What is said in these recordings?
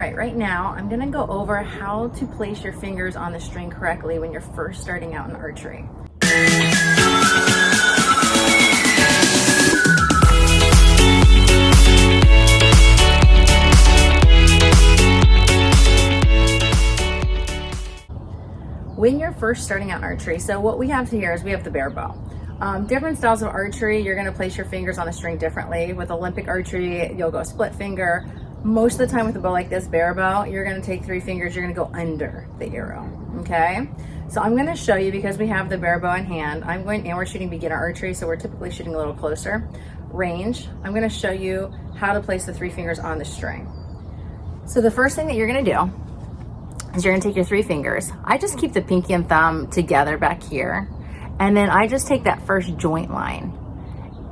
Right now, I'm gonna go over how to place your fingers on the string correctly when you're first starting out in archery. When you're first starting out in archery, so what we have here is we have the bare bow. Different styles of archery, you're gonna place your fingers on the string differently. With Olympic archery, you'll go split finger. Most of the time with a bow like this, bare bow, you're gonna take 3 fingers, you're gonna go under the arrow, okay? So I'm gonna show you, because we have the bare bow in hand, and we're shooting beginner archery, so we're typically shooting a little closer range. I'm gonna show you how to place the 3 fingers on the string. So the first thing that you're gonna do is you're gonna take your 3 fingers. I just keep the pinky and thumb together back here, and then I just take that first joint line.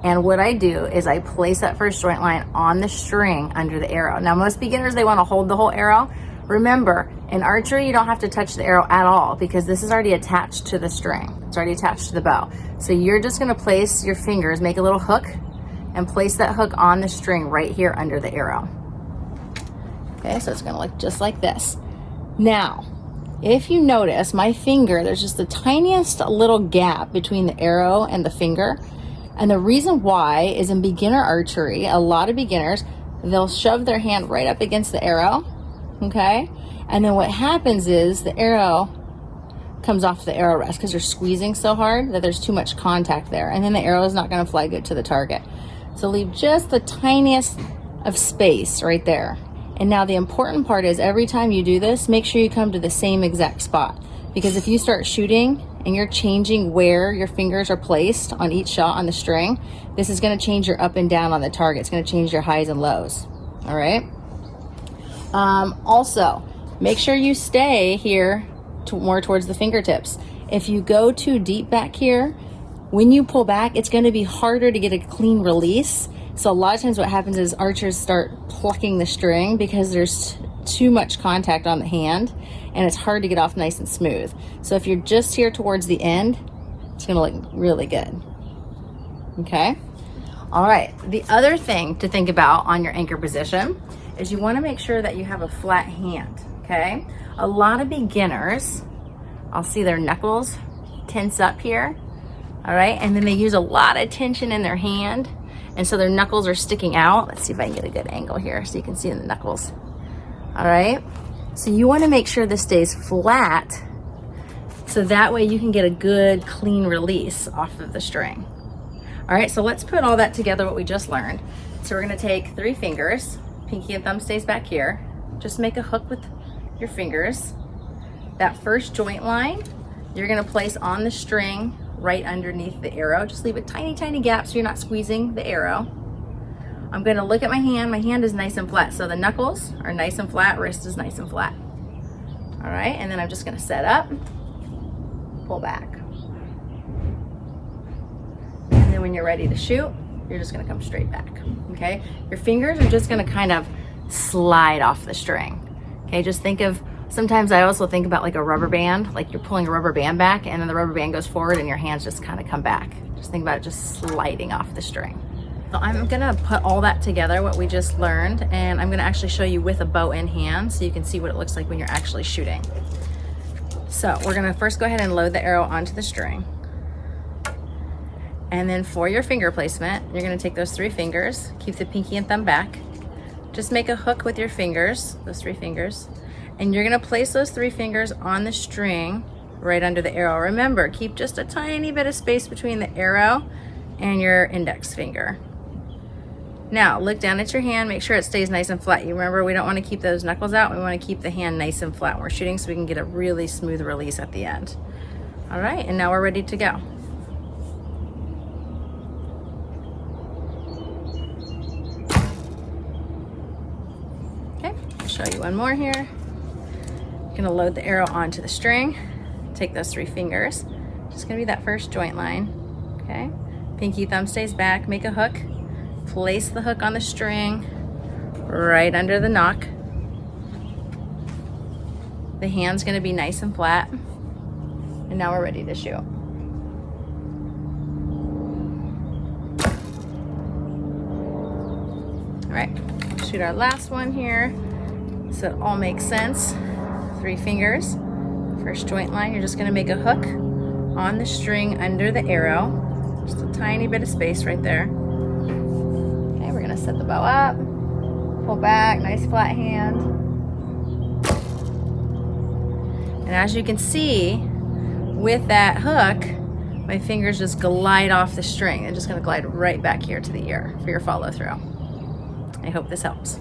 And what I do is I place that first joint line on the string under the arrow. Now, most beginners, they wanna hold the whole arrow. Remember, in archery, you don't have to touch the arrow at all, because this is already attached to the string. It's already attached to the bow. So you're just gonna place your fingers, make a little hook, and place that hook on the string right here under the arrow. Okay, so it's gonna look just like this. Now, if you notice my finger, there's just the tiniest little gap between the arrow and the finger. And the reason why is in beginner archery, a lot of beginners, they'll shove their hand right up against the arrow, okay? And then what happens is the arrow comes off the arrow rest because they're squeezing so hard that there's too much contact there. And then the arrow is not gonna fly good to the target. So leave just the tiniest of space right there. And now the important part is every time you do this, make sure you come to the same exact spot. Because if you start shooting and you're changing where your fingers are placed on each shot on the string, this is gonna change your up and down on the target. It's gonna change your highs and lows, all right? Also, make sure you stay here more towards the fingertips. If you go too deep back here, when you pull back, it's gonna be harder to get a clean release. So a lot of times what happens is archers start plucking the string because there's too much contact on the hand and it's hard to get off nice and smooth. So if you're just here towards the end, it's gonna look really good, okay? All right, the other thing to think about on your anchor position is you wanna make sure that you have a flat hand, okay? A lot of beginners, I'll see their knuckles tense up here, all right? And then they use a lot of tension in their hand, and so their knuckles are sticking out. Let's see if I can get a good angle here so you can see the knuckles. All right, so you wanna make sure this stays flat so that way you can get a good clean release off of the string. All right, so let's put all that together, what we just learned. So we're gonna take 3 fingers, pinky and thumb stays back here. Just make a hook with your fingers. That first joint line, you're gonna place on the string right underneath the arrow. Just leave a tiny, tiny gap so you're not squeezing the arrow. I'm gonna look at my hand. My hand is nice and flat. So the knuckles are nice and flat, wrist is nice and flat. All right, and then I'm just gonna set up, pull back. And then when you're ready to shoot, you're just gonna come straight back, okay? Your fingers are just gonna kind of slide off the string, okay? Just think of, sometimes I also think about like a rubber band, like you're pulling a rubber band back and then the rubber band goes forward and your hands just kind of come back. Just think about it just sliding off the string. So I'm gonna put all that together, what we just learned, and I'm gonna actually show you with a bow in hand so you can see what it looks like when you're actually shooting. So we're gonna first go ahead and load the arrow onto the string. And then for your finger placement, you're gonna take those 3 fingers, keep the pinky and thumb back. Just make a hook with your fingers, those 3 fingers, and you're gonna place those 3 fingers on the string right under the arrow. Remember, keep just a tiny bit of space between the arrow and your index finger. Now, look down at your hand, make sure it stays nice and flat. You remember, we don't wanna keep those knuckles out, we wanna keep the hand nice and flat when we're shooting so we can get a really smooth release at the end. All right, and now we're ready to go. Okay, I'll show you one more here. Gonna load the arrow onto the string, take those 3 fingers, just gonna be that first joint line, okay? Pinky thumb stays back, make a hook, place the hook on the string right under the nock. The hand's gonna be nice and flat, and now we're ready to shoot. All right, shoot our last one here. so it all makes sense. 3 fingers. First joint line, you're just gonna make a hook on the string under the arrow. Just a tiny bit of space right there. Okay, we're gonna set the bow up, pull back, nice flat hand. And as you can see, with that hook, my fingers just glide off the string. They're just gonna glide right back here to the ear for your follow through. I hope this helps.